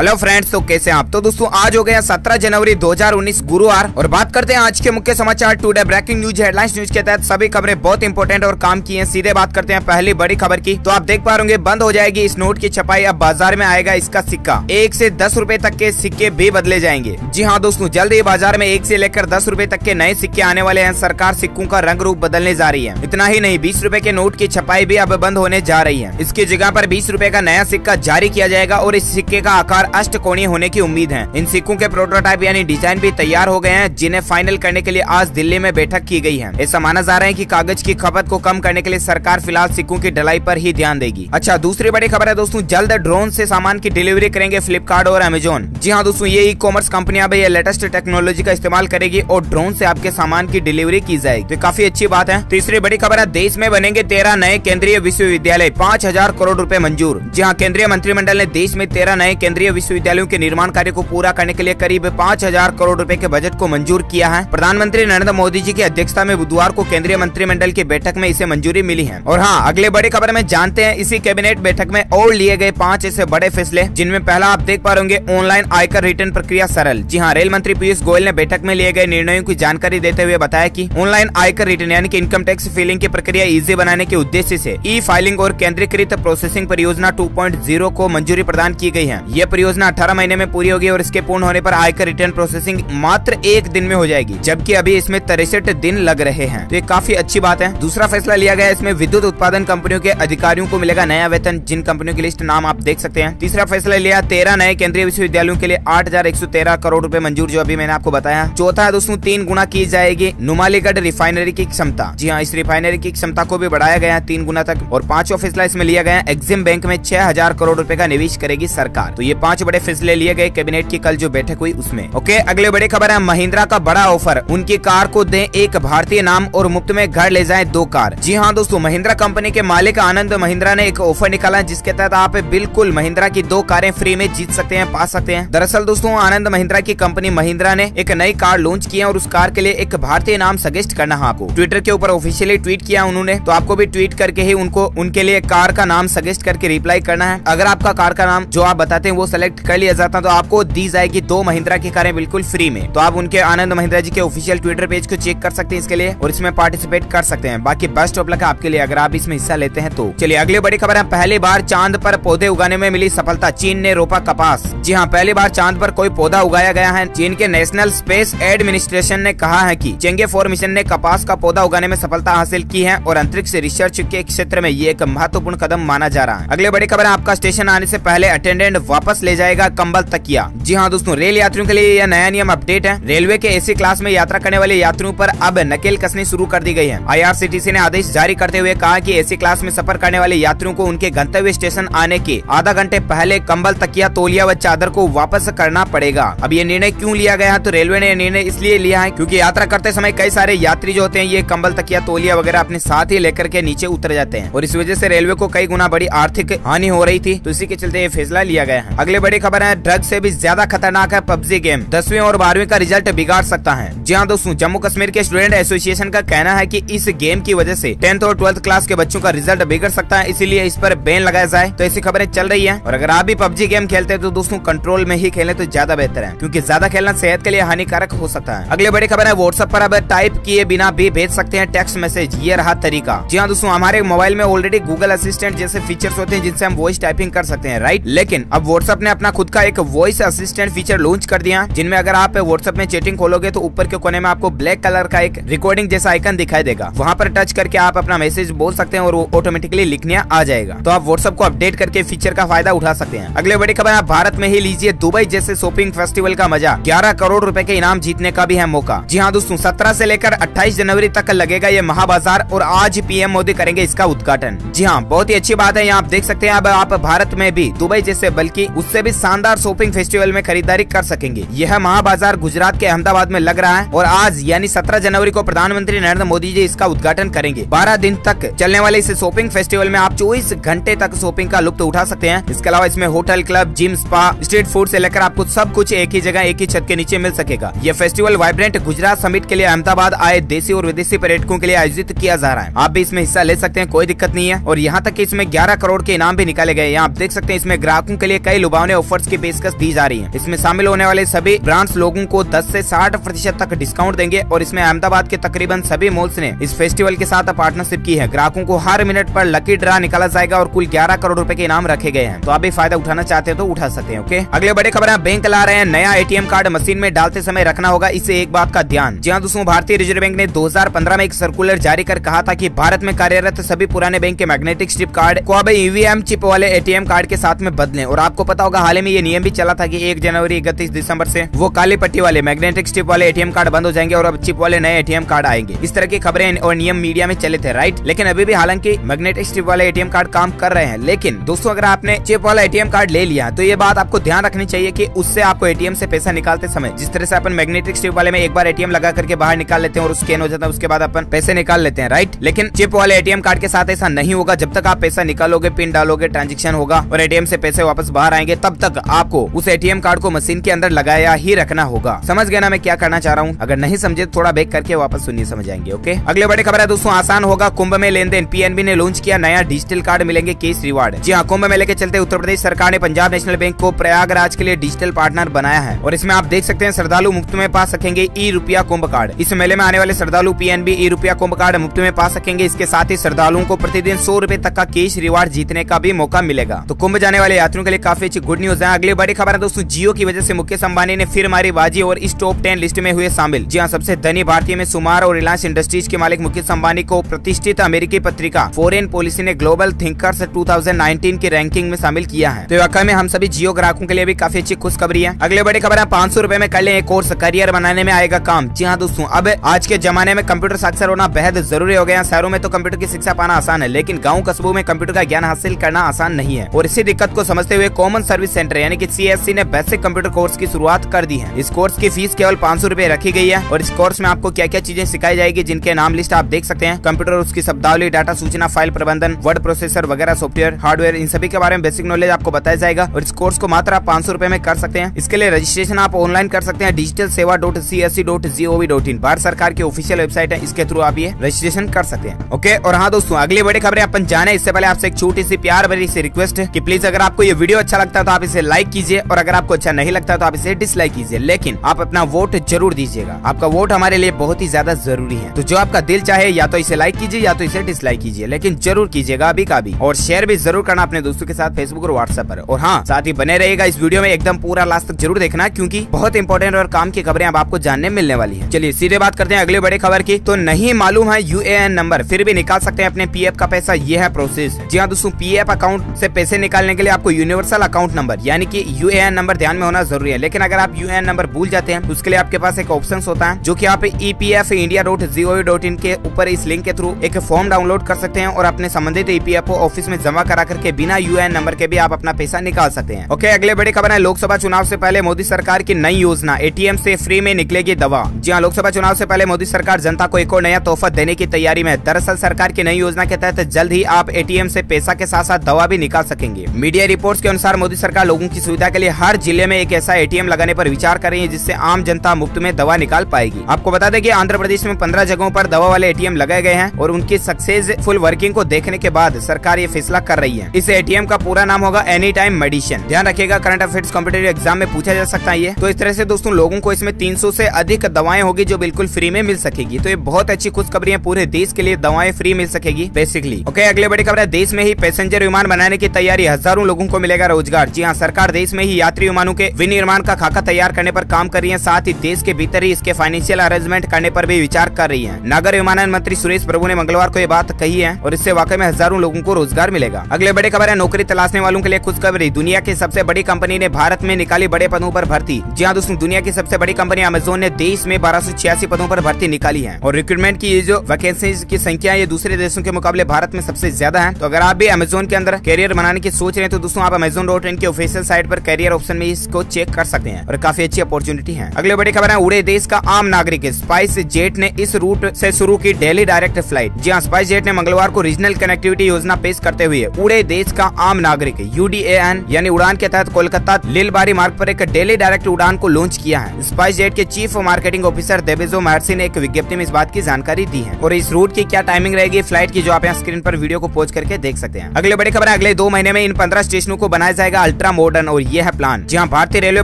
Hello friends, तो कैसे हैं आप। तो दोस्तों आज हो गया 17 जनवरी 2019 गुरुवार और बात करते हैं आज के मुख्य समाचार today breaking news headlines news के तहत सभी खबरें बहुत इंपॉर्टेंट और काम की हैं। सीधे बात करते हैं पहली बड़ी खबर की। तो आप देख पा रहे होंगे बंद हो जाएगी इस नोट की छपाई, अब बाजार में आएगा इसका सिक्का। 1 से 10 रुपए तक के सिक्के भी बदले जाएंगे। जी हाँ दोस्तों, जल्द ही बाजार में 1 से लेकर 10 रुपए तक के नए सिक्के आने वाले हैं। सरकार सिक्कों का रंग रूप बदलने जा रही है। इतना ही नहीं, 20 रुपए के नोट की छपाई भी अब बंद होने जा रही है। इसकी जगह पर 20 रुपए का नया सिक्का जारी किया जाएगा और इस सिक्के का आकार अष्टकोणीय होने की उम्मीद है। इन सिक्कों के प्रोटोटाइप यानी डिजाइन भी तैयार हो गए हैं, जिन्हें फाइनल करने के लिए आज दिल्ली में बैठक की गई है। ऐसा माना जा रहा है कि कागज की खपत को कम करने के लिए सरकार फिलहाल सिक्कों की ढलाई पर ही ध्यान देगी। अच्छा, दूसरी बड़ी खबर है दोस्तों, जल्द ड्रोन से सामान की डिलीवरी करेंगे फ्लिपकार्ट और अमेजोन। जी हाँ दोस्तों, ये ई कॉमर्स कंपनियां भी लेटेस्ट टेक्नोलॉजी का इस्तेमाल करेगी और ड्रोन से आपके सामान की डिलीवरी की जाएगी। तो काफी अच्छी बात है। तीसरी बड़ी खबर है, देश में बनेंगे 13 नए केंद्रीय विश्वविद्यालय, 5000 करोड़ रुपए मंजूर। जी हाँ, केंद्रीय मंत्रिमंडल ने देश में 13 नए केंद्रीय विश्वविद्यालयों के निर्माण कार्य को पूरा करने के लिए करीब 5000 करोड़ रुपए के बजट को मंजूर किया है। प्रधानमंत्री नरेंद्र मोदी जी की अध्यक्षता में बुधवार को केंद्रीय मंत्रिमंडल की बैठक में इसे मंजूरी मिली है। और हाँ, अगले बड़ी खबर में जानते हैं इसी कैबिनेट बैठक में और लिए गए 5 ऐसे बड़े फैसले, जिनमें पहला आप देख पा रहे होंगे ऑनलाइन आयकर रिटर्न प्रक्रिया सरल। जी हाँ, रेल मंत्री पीयूष गोयल ने बैठक में लिए गए निर्णयों की जानकारी देते हुए बताया कि ऑनलाइन आयकर रिटर्न यानी कि इनकम टैक्स फिलिंग की प्रक्रिया इजी बनाने के उद्देश्य से ई फाइलिंग और केंद्रीकृत प्रोसेसिंग परियोजना 2.0 को मंजूरी प्रदान की गई है। यह परियोजना 18 महीने में पूरी होगी और इसके पूर्ण होने पर आयकर रिटर्न प्रोसेसिंग मात्र 1 दिन में हो जाएगी, जबकि अभी इसमें 63 दिन लग रहे हैं। तो ये काफी अच्छी बात है। दूसरा फैसला लिया गया, इसमें विद्युत उत्पादन कंपनियों के अधिकारियों को मिलेगा नया वेतन, जिन कंपनियों की लिस्ट नाम आप देख सकते हैं। तीसरा फैसला लिया, 13 नए केंद्रीय विश्वविद्यालयों के लिए 8113 करोड़ रुपए मंजूर, जो अभी मैंने आपको बताया। चौथा है दोस्तों, 3 गुना की जाएगी नुमालीगढ़ रिफाइनरी की क्षमता। जी हाँ, इस रिफाइनरी की क्षमता को भी बढ़ाया गया है 3 गुना तक। और 5वां फैसला इसमें लिया गया, एक्सिम बैंक में 6000 करोड़ रुपए का निवेश करेगी सरकार। तो ये 5 बड़े फैसले लिए गए कैबिनेट की कल जो बैठक हुई उसमें। ओके, अगले बड़ी खबर है, महिंद्रा का बड़ा ऑफर, उनकी कार को दें एक भारतीय नाम और मुफ्त में घर ले जाएं 2 कार। जी हाँ दोस्तों, महिंद्रा कंपनी के मालिक आनंद महिंद्रा ने एक ऑफर निकाला है, जिसके तहत आप बिल्कुल महिंद्रा की 2 कारें फ्री में जीत सकते हैं, पा सकते हैं। दरअसल दोस्तों, आनंद महिंद्रा की कंपनी महिंद्रा ने एक नई कार लॉन्च की है और उस कार के लिए एक भारतीय नाम सजेस्ट करना है आपको। ट्विटर के ऊपर ऑफिशियली ट्वीट किया उन्होंने, तो आपको भी ट्वीट करके ही उनको उनके लिए कार का नाम सजेस्ट करके रिप्लाई करना है। अगर आपका कार का नाम जो आप बताते हैं वो सिलेक्ट कर लिया जाता है, तो आपको दी जाएगी 2 महिंद्रा की कारें बिल्कुल फ्री में। तो आप उनके आनंद महिंद्रा जी के ऑफिशियल ट्विटर पेज को चेक कर सकते हैं इसके लिए और इसमें पार्टिसिपेट कर सकते हैं। बाकी बेस्ट ऑफ लक है आपके लिए अगर आप इसमें हिस्सा लेते हैं तो। चलिए अगली बड़ी खबर है, पहली बार चांद पर पौधे उगाने में मिली सफलता, चीन ने रोपा कपास। जी हाँ, पहली बार चांद पर कोई पौधा उगाया गया है। चीन के नेशनल स्पेस एडमिनिस्ट्रेशन ने कहा है कि चेंगे 4 मिशन ने कपास का पौधा उगाने में सफलता हासिल की है और अंतरिक्ष रिसर्च के क्षेत्र में ये एक महत्वपूर्ण कदम माना जा रहा है। अगले बड़ी खबर है, आपका स्टेशन आने से पहले अटेंडेंट वापस ले जाएगा कंबल तकिया। जी हाँ दोस्तों, रेल यात्रियों के लिए यह नया नियम अपडेट है। रेलवे के एसी क्लास में यात्रा करने वाले यात्रियों पर अब नकेल कसनी शुरू कर दी गई है। IRCTC ने आदेश जारी करते हुए कहा कि एसी क्लास में सफर करने वाले यात्रियों को उनके गंतव्य स्टेशन आने के आधा घंटे पहले कंबल तकिया तौलिया व चादर को वापस करना पड़ेगा। अब ये निर्णय क्यों लिया गया है, तो रेलवे ने निर्णय इसलिए लिया है क्योंकि यात्रा करते समय कई सारे यात्री जो होते हैं ये कंबल तकिया तौलिया वगैरह अपने साथ ही लेकर के नीचे उतर जाते हैं और इस वजह से रेलवे को कई गुना बड़ी आर्थिक हानि हो रही थी। तो इसी के चलते ये फैसला लिया गया है। अगले बड़ी खबर है, ड्रग से भी ज्यादा खतरनाक है PUBG गेम, 10वीं और 12वीं का रिजल्ट बिगाड़ सकता है। जी हाँ दोस्तों, जम्मू कश्मीर के स्टूडेंट एसोसिएशन का कहना है कि इस गेम की वजह से 10th और 12th क्लास के बच्चों का रिजल्ट बिगड़ सकता है, इसीलिए इस पर बैन लगाया जाए। तो ऐसी खबरें चल रही है और अगर आप भी PUBG गेम खेलते हैं तो दोस्तों कंट्रोल में ही खेलें तो ज्यादा बेहतर है, क्योंकि ज्यादा खेलना सेहत के लिए हानिकारक हो सकता है। अगले बड़ी खबर है, व्हाट्सएप पर अब टाइप किए बिना भी भेज सकते हैं टेक्स्ट मैसेज, ये रहा तरीका। जी हाँ दोस्तों, हमारे मोबाइल में ऑलरेडी गूगल असिस्टेंट जैसे फीचर्स होते हैं जिनसे हम वॉइस टाइपिंग कर सकते हैं, राइट। लेकिन अब व्हाट्सएप ने अपना खुद का एक वॉइस असिस्टेंट फीचर लॉन्च कर दिया, जिनमें अगर आप व्हाट्सएप में चैटिंग खोलोगे तो ऊपर के कोने में आपको ब्लैक कलर का एक रिकॉर्डिंग जैसा आइकन दिखाई देगा। वहाँ पर टच करके आप अपना मैसेज बोल सकते हैं और वो ऑटोमेटिकली लिखने आ जाएगा। तो आप व्हाट्सएप को अपडेट करके फीचर का फायदा उठा सकते हैं। अगले बड़ी खबर, आप भारत में ही लीजिए दुबई जैसे शॉपिंग फेस्टिवल का मजा, 11 करोड़ रुपए के इनाम जीतने का भी है मौका। जी हाँ दोस्तों, 17 से लेकर 28 जनवरी तक लगेगा ये महाबाजार और आज PM मोदी करेंगे इसका उद्घाटन। जी हाँ, बहुत ही अच्छी बात है। यहाँ आप देख सकते हैं अब आप भारत में भी दुबई जैसे बल्कि उससे भी शानदार शॉपिंग फेस्टिवल में खरीदारी कर सकेंगे। यह महाबाजार गुजरात के अहमदाबाद में लग रहा है और आज यानी 17 जनवरी को प्रधानमंत्री नरेंद्र मोदी जी इसका उद्घाटन करेंगे। 12 दिन तक चलने वाले इस शॉपिंग फेस्टिवल में आप 24 घंटे तक शॉपिंग का लुत्फ उठा सकते हैं। इसके अलावा इसमें hotel, club, gym, spa, street food से लेकर आपको सब कुछ एक ही जगह एक ही छत के नीचे मिल सकेगा। यह फेस्टिवल वाइब्रेंट गुजरात समिट के लिए अहमदाबाद आए देशी और विदेशी पर्यटकों के लिए आयोजित किया जा रहा है। आप भी इसमें हिस्सा ले सकते हैं, कोई दिक्कत नहीं है। और यहाँ तक कि इसमें 11 करोड़ के इनाम भी निकाले गए। यहाँ आप देख सकते हैं इसमें ग्राहकों के लिए कई लुभावने लुभावने ऑफर्स की पेशकश दी जा रही है। इसमें शामिल होने वाले सभी ब्रांड्स लोगों को 10 से 60% तक डिस्काउंट देंगे और इसमें अहमदाबाद के तकरीबन सभी मॉल्स ने इस फेस्टिवल के साथ पार्टनरशिप की है। ग्राहकों को हर मिनट पर लकी ड्रा निकाला जाएगा और कुल 11 करोड़ रुपए के इनाम रखे गए हैं। तो आप भी फायदा उठाना चाहते हैं तो उठा सकते हैं। ओके, अगले बड़े खबर बैंक ला रहे हैं नया एटीएम कार्ड मशीन में डालते समय रखना होगा, इससे एक बात का ध्यान। जी हाँ दोस्तों, भारतीय रिजर्व बैंक ने 2015 में एक सर्कुलर जारी कर कहा था कि भारत में कार्यरत सभी पुराने बैंक के मैग्नेटिक स्ट्रिप कार्ड को अब ईवीएम चिप वाले एटीएम कार्ड के साथ में बदलें। और आपको पता होगा हाल ही में ये नियम भी चला था कि 1 जनवरी 31 दिसंबर से वो काली पट्टी वाले मैग्नेटिक स्ट्रिप वाले एटीएम कार्ड बंद हो जाएंगे और अब चिप वाले नए एटीएम कार्ड आएंगे। इस तरह की खबरें और नियम मीडिया में चले थे, राइट। लेकिन अभी भी हालांकि मैग्नेटिक स्ट्रिप वाले एटीएम कार्ड काम कर रहे हैं। लेकिन दोस्तों, अगर आपने चिप वाला एटीएम कार्ड ले लिया तो ये बात आपको ध्यान रखनी चाहिए कि उससे आपको एटीएम से पैसा निकालते समय जिस तरह से अपन मैग्नेटिक स्ट्रिप वाले में एक बार एटीएम लगा करके बाहर निकाल लेते हैं और स्कैन हो जाता है, उसके बाद अपन पैसे निकाल लेते हैं, राइट। लेकिन चिप वाले एटीएम कार्ड के साथ ऐसा नहीं होगा। जब तक आप पैसा निकालोगे, पिन डालोगे, ट्रांजेक्शन होगा और एटीएम से पैसे वापस बाहर आएंगे, तब तक आपको उस एटीएम कार्ड को मशीन के अंदर लगाया ही रखना होगा। समझ गए ना मैं क्या करना चाह रहा हूँ? अगर नहीं समझे तो थोड़ा बैक करके वापस सुनिए, समझ आएंगे। ओके, अगले बड़ी खबर है दोस्तों, आसान होगा कुंभ में लेन देन। पीएनबी ने लॉन्च किया नया डिजिटल कार्ड, मिलेंगे कैश रिवार्ड। जी हाँ, कुंभ मेले के चलते उत्तर प्रदेश सरकार ने पंजाब नेशनल बैंक को प्रयागराज के लिए डिजिटल पार्टनर बनाया है और इसमें आप देख सकते हैं श्रद्धालु मुफ्त में पा सकेंगे ई-रुपया कुंभ कार्ड। इस मेले में आने वाले श्रद्धालु पीएनबी ई-रुपया कुंभ कार्ड मुफ्त में पा सकेंगे। इसके साथ ही श्रद्धालुओं को प्रतिदिन 100 रुपए तक का कैश रिवार्ड जीतने का भी मौका मिलेगा। तो कुंभ जाने वाले यात्रियों के लिए काफी अच्छी गुड न्यूज है। अगली बड़ी खबर है दोस्तों, जियो की वजह से मुकेश अंबानी ने फिर मारी बाजी और इस टॉप 10 लिस्ट में हुए शामिल। जी हाँ, सबसे धनी भारतीय में शुमार और रिलायंस इंडस्ट्रीज के मालिक मुकेश अंबानी को प्रतिष्ठित अमेरिकी पत्रिका फॉरेन पॉलिसी ने ग्लोबल थिंकर्स 2019 की रैंकिंग में शामिल किया है। तो वाकई में हम सभी जियो ग्राहकों के लिए भी काफी अच्छी खुशखबरी है। अगले बड़ी खबर है, 500 रुपए में कर लें एक कोर्स, करियर बनाने में आएगा काम। जी हाँ दोस्तों, अब आज के जमाने में कंप्यूटर साक्षर होना बेहद जरूरी हो गया। शहरों में तो कंप्यूटर की शिक्षा पाना आसान है, लेकिन गाँव कस्बों में कंप्यूटर का ज्ञान हासिल करना आसान नहीं है। और इसी दिक्कत को समझते हुए कॉमन सर्विस सेंटर यानी कि CSC ने बेसिक कंप्यूटर कोर्स की शुरुआत कर दी है। इस कोर्स की फीस केवल 500 रुपए रखी गई है और इस कोर्स में आपको क्या क्या चीजें सिखाई जाएगी, जिनके नाम लिस्ट आप देख सकते हैं। कंप्यूटर, उसकी शब्दावली, डाटा सूचना, फाइल प्रबंधन, वर्ड प्रोसेसर वगैरह, सॉफ्टवेयर, हार्डवेयर, इन सभी के बारे में बेसिक नॉलेज आपको बताया जाएगा। और इस कोर्स को मात्र आप 500 रुपए में कर सकते हैं। इसके लिए रजिस्ट्रेशन आप ऑनलाइन कर सकते हैं digitalseva.csc.gov.in। भारत सरकार की ऑफिशियल वेबसाइट है, इसके थ्रू आप ये रजिस्ट्रेशन कर सकते हैं। ओके, और हाँ दोस्तों, अगली बड़ी खबरें अपन जाने इससे पहले आपसे एक छोटी सी प्यार भरी सी रिक्वेस्ट है कि प्लीज अगर आपको ये वीडियो अच्छा लगता है तो आप इसे लाइक कीजिए और अगर आपको अच्छा नहीं लगता तो आप इसे डिसलाइक कीजिए, लेकिन आप अपना वोट जरूर दीजिएगा। आपका वोट हमारे लिए बहुत ही ज्यादा जरूरी है। तो जो आपका दिल चाहे या तो इसे लाइक कीजिए या तो इसे डिसलाइक कीजिए, लेकिन जरूर कीजिएगा अभी का भी। और शेयर भी जरूर करना अपने दोस्तों के साथ फेसबुक और व्हाट्सएप पर। और हाँ, साथ ही बने रहेगा इस वीडियो में एकदम पूरा लास्ट तक जरूर देखना, क्योंकि बहुत इंपॉर्टेंट और काम की खबरें अब आपको जानने मिलने वाली है। चलिए सीधे बात करते हैं अगले बड़े खबर की। तो नहीं मालूम है UAN नंबर, फिर भी निकाल सकते हैं अपने PF का पैसा, ये है प्रोसेस। जी हाँ दोस्तों, PF अकाउंट से पैसे निकालने के लिए आपको यूनिवर्सल अकाउंट नंबर यानी कि UAN नंबर ध्यान में होना जरूरी है। लेकिन अगर आप UAN नंबर भूल जाते हैं तो उसके लिए आपके पास एक ऑप्शन होता है, जो कि आप EPFindia.gov.in के ऊपर इस लिंक के थ्रू एक फॉर्म डाउनलोड कर सकते हैं और अपने संबंधित EPFO ऑफिस में जमा करा करके बिना UAN नंबर के भी आप अपना पैसा निकाल सकते हैं। ओके, अगले बड़ी खबर है, लोकसभा चुनाव से पहले मोदी सरकार की नई योजना, ATM से फ्री में निकलेगी दवा। जी हाँ, लोकसभा चुनाव से पहले मोदी सरकार जनता को एक और नया तोहफा देने की तैयारी में है। दरअसल सरकार की नई योजना के तहत जल्द ही आप ATM से पैसा के साथ साथ दवा भी निकाल सकेंगे। मीडिया रिपोर्ट्स के अनुसार मोदी सरकार लोगों की सुविधा के लिए हर जिले में एक ऐसा ATM लगाने पर विचार कर रही है, जिससे आम जनता मुफ्त में दवा निकाल पाएगी। आपको बता दें कि आंध्र प्रदेश में 15 जगहों पर दवा वाले ATM लगाए गए हैं और उनकी सक्सेसफुल वर्किंग को देखने के बाद सरकार ये फैसला कर रही है। इस ATM का पूरा नाम होगा एनी टाइम मेडिसिन। ध्यान रखिएगा, करंट अफेयर्स कॉम्पिटिटिव एग्जाम में पूछा जा सकता है ये। तो इस तरह से दोस्तों लोगों को इसमें 300 से अधिक दवाएं होगी जो बिल्कुल फ्री में मिल सकेगी। तो ये बहुत अच्छी खुशखबरी है, पूरे देश के लिए दवाएं फ्री मिल सकेगी बेसिकली। ओके, अगले बड़ी खबर है, देश में ही पैसेंजर विमान बनाने की तैयारी, हजारों लोगों को मिलेगा रोजगार। जी हाँ, सरकार देश में ही यात्री विमानों के विनिर्माण का खाका तैयार करने पर काम कर रही है, साथ ही देश के भीतर ही इसके फाइनेंशियल अरेंजमेंट करने पर भी विचार कर रही है। नागर विमानन मंत्री सुरेश प्रभु ने मंगलवार को ये बात कही है और इससे वाकई में हजारों लोगों को रोजगार मिलेगा। अगले बड़ी खबर है, नौकरी तलाशने वालों के लिए खुशखबरी, दुनिया की सबसे बड़ी कंपनी ने भारत में निकाली बड़े पदों पर भर्ती। जी हाँ दोस्तों, दुनिया की सबसे बड़ी कंपनी अमेज़न ने देश में 1286 पदों पर भर्ती निकाली है और रिक्रूटमेंट की ये जो वैकेंसीज की संख्या ये दूसरे देशों के मुकाबले भारत में सबसे ज्यादा है। तो अगर आप भी अमेज़न के अंदर कैरियर बनाने की सोच रहे हैं तो दोस्तों आप Amazon.in की ऑफिशियल साइट पर कैरियर ऑप्शन में इसको चेक कर सकते हैं और काफी अच्छी अपॉर्चुनिटी है। अगले बड़ी खबर है, उड़े देश का आम नागरिक, स्पाइस जेट ने इस रूट से शुरू की दिल्ली डायरेक्ट फ्लाइट। जी हाँ, स्पाइस जेट ने मंगलवार को रीजनल कनेक्टिविटी योजना पेश करते हुए उड़े देश का आम नागरिक UDAN यानी उड़ान के तहत कोलकाता लीलबारी मार्ग पर एक दिल्ली डायरेक्ट उड़ान को लॉन्च किया है। स्पाइस जेट के चीफ मार्केटिंग ऑफिसर देवेजो महर्षि ने एक विज्ञप्ति में इस बात की जानकारी दी है और इस रूट की क्या टाइमिंग रहेगी फ्लाइट की, जो आप यहाँ स्क्रीन पर वीडियो को पॉज करके देख सकते हैं। अगले बड़ी खबर है, अगले 2 महीने में इन 15 स्टेशनों को बनाया जाएगा अल्ट्रा मॉडर्न और ये है प्लान। जी हाँ, भारतीय रेलवे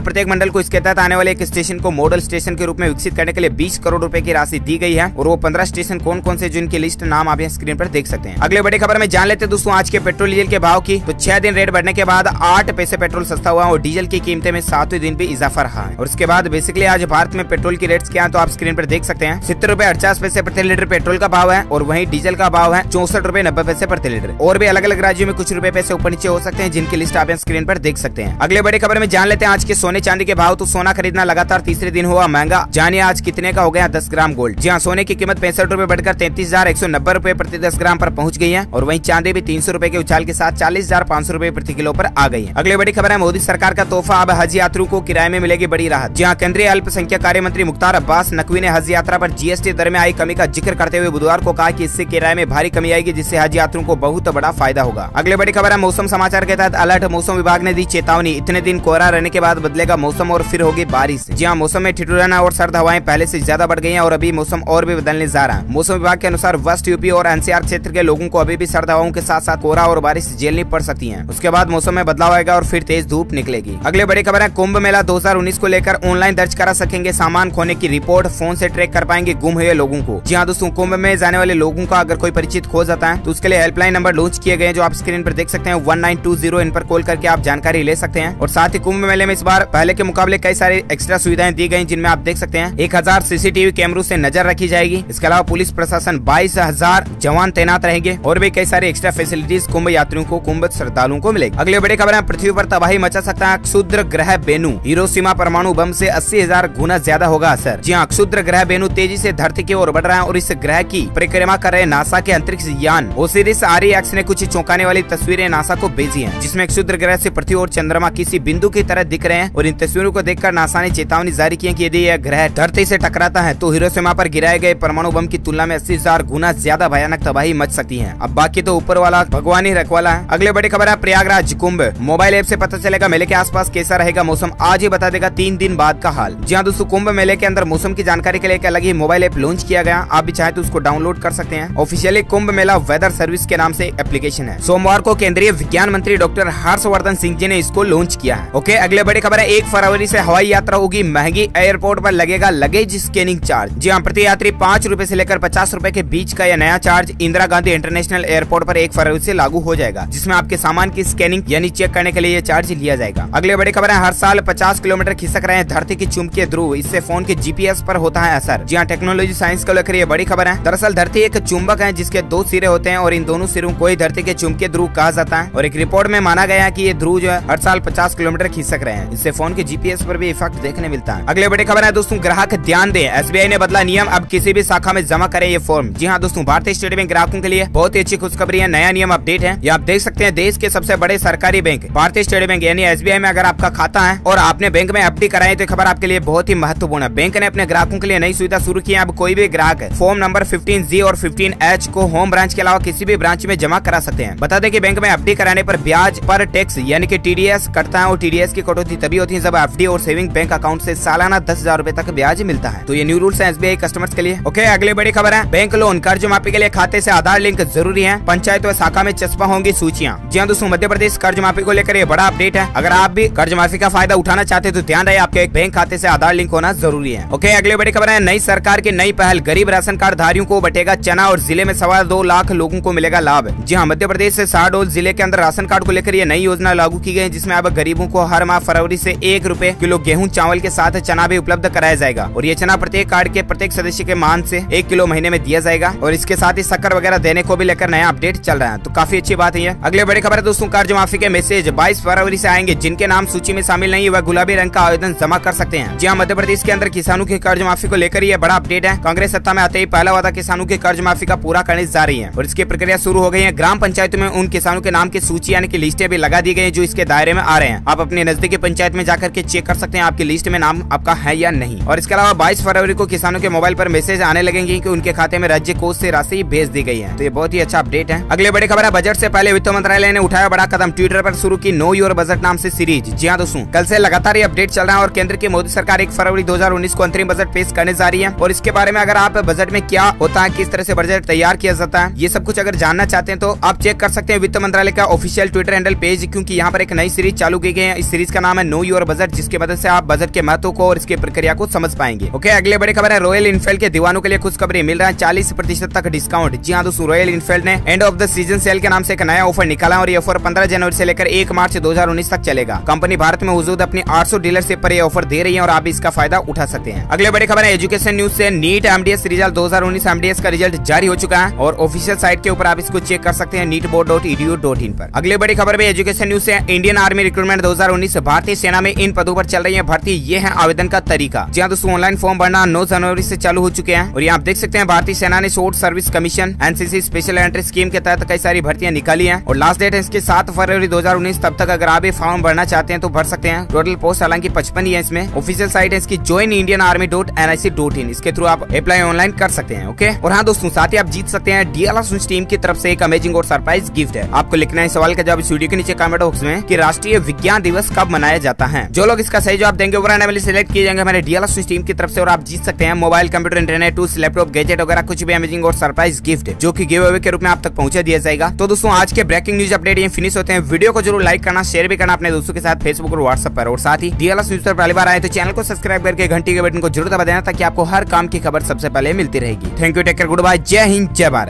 प्रत्येक मंडल को इसके तहत आने वाले एक स्टेशन को मॉडल स्टेशन के रूप में विकसित करने के लिए 20 करोड़ रुपए की राशि दी गई है और वो 15 स्टेशन कौन कौन से जिनकी लिस्ट नाम आप स्क्रीन पर देख सकते हैं। अगले बड़ी खबर में जान लेते हैं दोस्तों आज के पेट्रोल डीजल के भाव की। तो 6 दिन रेट बढ़ने के बाद 8 पैसे पेट्रोल सस्ता हुआ और डीजल की कीमतें में 7वें दिन भी इजाफा रहा है। और उसके बाद बेसिकली आज भारत में पेट्रोल की रेट्स क्या है तो आप स्क्रीन पर देख सकते हैं। 70 रुपए 50 पैसे प्रति लीटर पेट्रोल का भाव है और वहीं डीजल का भाव है 64 रुपए 90 पैसे प्रति लीटर। और भी अलग अलग राज्यों में कुछ रुपए पैसे ऊपर नीचे हो सकते हैं जिनकी लिस्ट आप स्क्रीन पर देख सकते हैं। अगले बड़ी खबर में जान लेते हैं आज के सोने चांदी के भाव। तो सोना खरीदना लगातार तीसरे दिन हुआ महंगा। जानिए आज कितने का हो गया 10 ग्राम गोल्ड। जी हाँ, सोने की कीमत 65 रुपए बढ़कर 33,190 रुपए प्रति 10 ग्राम पर पहुंच गई है और वहीं चांदी भी 300 रुपए के उछाल के साथ 40,500 रुपए प्रति किलो पर आ गई है। अगली बड़ी खबर है मोदी सरकार का तोहफा, अब हज यात्रियों को किराए में मिलेगी बड़ी राहत। जी हाँ, केंद्रीय अल्पसंख्यक कार्य मंत्री मुख्तार अब्बास नकवी ने हज यात्रा पर जीएसटी दर में आई कमी का जिक्र करते हुए बुधवार को कहा कि इससे किराए में भारी कमी आएगी जिससे हज यात्रियों को बहुत बड़ा फायदा होगा। अगले बड़ी खबर है मौसम समाचार के तहत अलर्ट। मौसम विभाग ने दी चेतावनी, इतने दिन कोहरा रहने के बाद बदलेगा मौसम और फिर होगी बारिश। जी हाँ, मौसम में ठिठुरना और सर्द हवाएं पहले से ज्यादा बढ़ गई हैं और अभी मौसम और भी बदलने जा रहा है। मौसम विभाग के अनुसार वेस्ट यूपी और एनसीआर क्षेत्र के लोगों को अभी भी सर्द हवाओं के साथ साथ कोहरा और बारिश झेलनी पड़ सकती है। उसके बाद मौसम में बदलाव आएगा और फिर तेज धूप निकलेगी। अगले बड़ी खबर है कुंभ मेला 2019 को लेकर ऑनलाइन दर्ज करा सकेंगे सामान खोने की रिपोर्ट, फोन से ट्रैक कर पाएंगे गुम हुए लोगों को। जी हाँ दोस्तों, कुंभ में जाने वाले लोगों का अगर कोई परिचित खो जाता है तो उसके लिए हेल्पलाइन नंबर लॉन्च किए गए जो आप स्क्रीन पर देख सकते हैं 1920। इन पर कॉल करके आप जानकारी ले सकते हैं। और साथ ही कुंभ मेले में इस बार पहले के मुकाबले कई सारी एक्स्ट्रा सुविधाएं दी गई जिनमें आप देख सकते हैं 1000 सीसीटीवी कैमरों से नजर रखी जाएगी। इसके अलावा पुलिस प्रशासन 22,000 जवान तैनात रहेंगे और भी कई सारी एक्स्ट्रा फैसिलिटीज कुंभ यात्रियों को, कुंभ श्रद्धालुओं को मिलेगी। अगले बड़ी खबर है पृथ्वी पर तबाही मचा सकता है क्षुद्र ग्रह बेनु, हिरोशिमा परमाणु बम से 80,000 गुना ज्यादा होगा असर। जी हाँ, क्षुद्र ग्रह बेनु तेजी से धरती की ओर बढ़ रहा है और इस ग्रह की परिक्रमा कर रहे नासा के अंतरिक्ष यान ओसिरिस REX ने कुछ चौंकाने वाली तस्वीरें नासा को भेजी हैं जिसमें क्षुद्र ग्रह से पृथ्वी और चंद्रमा किसी बिंदु की तरह दिख रहे हैं। और इन तस्वीरों को देखकर नासा ने चेतावनी जारी की है कि यदि यह ग्रह धरती से टकराता है तो हिरोशिमा पर गिराए गए परमाणु बम की तुलना में 80,000 गुना ज्यादा भयानक तबाही मच सकती है। अब बाकी तो ऊपर वाला भगवान ही रखवाला है। अगले बड़ी खबर है प्रयागराज कुंभ, मोबाइल ऐप से पता चलेगा मेले के आसपास कैसा रहेगा मौसम, आज ही बता देगा 3 दिन बाद का हाल। जी हाँ दोस्तों, कुंभ मेले के अंदर मौसम की जानकारी के लिए एक अलग ही मोबाइल ऐप लॉन्च किया गया, आप भी चाहे तो उसको डाउनलोड कर सकते हैं। Officially Kumbh Mela weather service के नाम से एप्लीकेशन है। सोमवार को केंद्रीय विज्ञान मंत्री डॉक्टर हर्षवर्धन सिंह जी ने इसको लॉन्च किया है। ओके, अगले बड़ी खबर है 1 फरवरी से हवाई यात्रा होगी महंगी, एयरपोर्ट पर लगेगा लगेज स्कैनिंग चार्ज। जी हाँ, प्रति यात्री 5 रुपए से लेकर 50 रुपए के बीच का यह नया charge Indira Gandhi international airport पर 1 फरवरी से लागू हो जाएगा जिसमें आपके सामान की स्कैनिंग यानी चेक करने के लिए ये चार्ज लिया जाएगा। अगले बड़ी खबर है हर साल 50 किलोमीटर खिसक रहे हैं धरती की चुंबकीय ध्रुव, इससे फोन के GPS पर होता है असर। जी हाँ, टेक्नोलॉजी साइंस को लेकर ये बड़ी खबर है। दरअसल धरती एक चुंबक है जिसके 2 सिरे होते हैं और इन दोनों सिरों को ही धरती के चुंबकीय ध्रुव कहा जाता है। और एक रिपोर्ट में माना गया है कि ये ध्रुव जो है हर साल 50 किलोमीटर खिसक रहे हैं, इससे फोन के GPS पर भी इफेक्ट देखने मिलता है। अगले बड़ी खबर है दोस्तों ग्राहक ध्यान दें, SBI ने बदला नियम, अब किसी भी शाखा में जमा करें ये फॉर्म। जी हाँ दोस्तों, भारतीय स्टेट बैंक ग्राहकों के लिए बहुत ही अच्छी खुशखबरी है, नया नियम अपडेट है। ये आप देख सकते हैं देश के सबसे बड़े सरकारी बैंक भारतीय स्टेट बैंक यानी SBI में अगर आपका खाता है और आपने बैंक में FD कराई तो खबर आपके लिए बहुत ही महत्वपूर्ण है। बैंक ने अपने ग्राहकों के लिए नई सुविधा शुरू की है। अब कोई भी ग्राहक फॉर्म नंबर 15G और 15H को होम ब्रांच के अलावा किसी भी ब्रांच में जमा करा सकते हैं। बता दें कि बैंक में FD कराने पर ब्याज पर टैक्स यानी कि TDS कटता है और TDS की कटौती तभी होती है जब FD और सेविंग बैंक अकाउंट से सालाना 10,000 रुपए तक ब्याज मिलता है। तो ये न्यू रूल्स है SBI कस्टमर्स के लिए। ओके, अगली बड़ी खबर है बैंक लोन कर्ज माफी के लिए खाते से आधार लिंक जरूरी है, पंचायत व शाखा में चस्पा होंगी सूचियां। जी हाँ दोस्तों, मध्य प्रदेश कर्ज माफी को लेकर ये बड़ा अपडेट है। अगर आप भी कर्ज माफी का फायदा उठाना चाहते हैं तो ध्यान रहे आपके बैंक खाते से आधार लिंक होना जरूरी है। ओके, अगली बड़ी खबर है नई सरकार की नई पहल, गरीब राशन कार्ड धारियों को बटेगा चना और जिले में 2.25 लाख लोगों को मिलेगा लाभ। जी हाँ, मध्य प्रदेश से शहडोल जिले के अंदर राशन कार्ड को लेकर ये नई योजना लागू की गई है जिसमें अब गरीबों को हर माह फरवरी से 1 रुपए किलो गेहूं चावल के साथ चना भी उपलब्ध कराया जाएगा। और ये चना प्रत्येक कार्ड के प्रत्येक सदस्य के मान से 1 किलो महीने में दिया जाएगा और इसके साथ ही शक्कर वगैरह देने को भी लेकर नया अपडेट चल रहा है, तो काफी अच्छी बात है। अगले बड़ी खबर है दोस्तों कर्ज माफी के मैसेज 22 फरवरी से आएंगे, जिनके नाम सूची में शामिल नहीं वह गुलाबी रंग का आवेदन जमा कर सकते हैं। जी हाँ, मध्य प्रदेश के अंदर किसानों की कर्ज माफी को लेकर ये बड़ा अपडेट है। कांग्रेस सत्ता में आते ही पहला वादा किसानों की कर्ज माफी का पूरा करने जा रही है और इसकी प्रक्रिया शुरू हो गई है। ग्राम पंचायतों में उन किसानों के नाम की सूची यानी कि लिस्टें भी लगा दी गई जो इसके दायरे में आ रहे हैं। आप अपने नजदीकी पंचायत में जाकर के चेक कर सकते हैं आपकी लिस्ट में नाम आपका है या नहीं। और इसके अलावा 22 फरवरी को किसानों के मोबाइल पर मैसेज आने लगेंगे कि उनके खाते में राज्य कोष से राशि भेज दी गई है, तो ये बहुत ही अच्छा अपडेट है। अगले बड़ी खबर है बजट से पहले वित्त मंत्रालय ने उठाया बड़ा कदम, ट्विटर पर शुरू की नो योर बजट नाम से सीरीज। जी हाँ दोस्तों, कल से लगातार ये अपडेट चल रहा है और केंद्र की मोदी सरकार 1 फरवरी 2019 को अंतरिम बजट पेश करने जा रही है। और इसके बारे में अगर आप बजट में क्या होता है, किस तरह से बजट तैयार किया जाता है, ये सब कुछ अगर जानना चाहते हैं तो आप चेक कर सकते हैं वित्त मंत्रालय का ऑफिशियल ट्विटर हैंडल पेज, क्योंकि यहाँ पर पर एक नई सीरीज चालू की गई है। इस सीरीज का नाम है नो योर बजट, जिसकी मदद से आप बजट के महत्व को और इसकी प्रक्रिया को समझ पाएंगे। ओके, अगले बड़ी खबर है रॉयल इनफील्ड के दीवानों के लिए खुशखबरी, मिल रहा है 40% तक डिस्काउंट। जी हाँ दोस्तों, रॉयल इनफील्ड ने end of the season cell के नाम से एक नया ऑफर निकाला और ये ऑफर 15 जनवरी से लेकर 1 मार्च 2019 तक चलेगा। कंपनी भारत में मौजूद अपनी 800 डीलरशिप पर ये ऑफर दे रही है और आप भी इसका फायदा उठा सकते हैं। अगले बड़ी खबर है एजुकेशन न्यूज से, नीट एमडीएस रिजल्ट 2019 एमडीएस का रिजल्ट जारी हो चुका है और ऑफिशियल साइट के ऊपर आप इसको चेक कर सकते हैं neetboard.edu.in पर। अगले बड़ी खबर भी एजुकेशन न्यूज से, इंडियन आर्मी रिक्रूटमेंट 2019 भारतीय सेना में इन पदों पर चल रही है भर्ती। ये है आवेदन का तरीका। जी हाँ दोस्तों, ऑनलाइन फॉर्म भरना 9 जनवरी से चालू हो चुके हैं और यहाँ आप देख सकते हैं भारतीय सेना ने short service commission NCC special entry scheme के तहत कई सारी भर्तियां निकाली हैं और लास्ट डेट है इसकी 7 फरवरी 2019। तब तक अगर आप ये फॉर्म भरना चाहते हैं तो भर सकते हैं। टोटल पोस्ट हालांकि 55 ही है इसमें। ऑफिशियल साइट है इसकी joinindianarmy.nic.in, इसके थ्रू आप अप्लाई ऑनलाइन कर सकते हैं। ओके, और हाँ दोस्तों, साथ ही आप जीत सकते हैं DLR टीम की तरफ से एक अमेजिंग और सरप्राइज गिफ्ट है। आपको लिखना है सवाल का जवाब इस वीडियो के नीचे कमेंट बॉक्स में कि राष्ट्रीय विज्ञान दिवस कब मनाया जाता है। जो लोग इसका सही जवाब देंगे वो सिलेक्ट किए जाएंगे हमारे DLR टीम की तरफ से और आप जीत सकते हैं mobile, computer, internet tools, laptop, gadget वगैरह कुछ भी अमेजिंग और सरप्राइज गिफ्ट जो कि गिव अवे के रूप में आप तक पहुंचा दिया जाएगा। तो दोस्तों, आज के ब्रेकिंग न्यूज अपडेट ये फिनिश होते हैं। वीडियो को जरूर लाइक करना, शेयर भी करना अपने दोस्तों के साथ फेसबुक और व्हाट्सएप पर, और साथ ही DLR न्यूज पर पहली बार आए तो चैनल को सब्सक्राइब करके घंटी के बटन को जरूर दबा देना ताकि आपको हर काम की खबर सबसे पहले मिलती रहेगी। Thank you, take care, good bye, Jai Hind, जय भारत।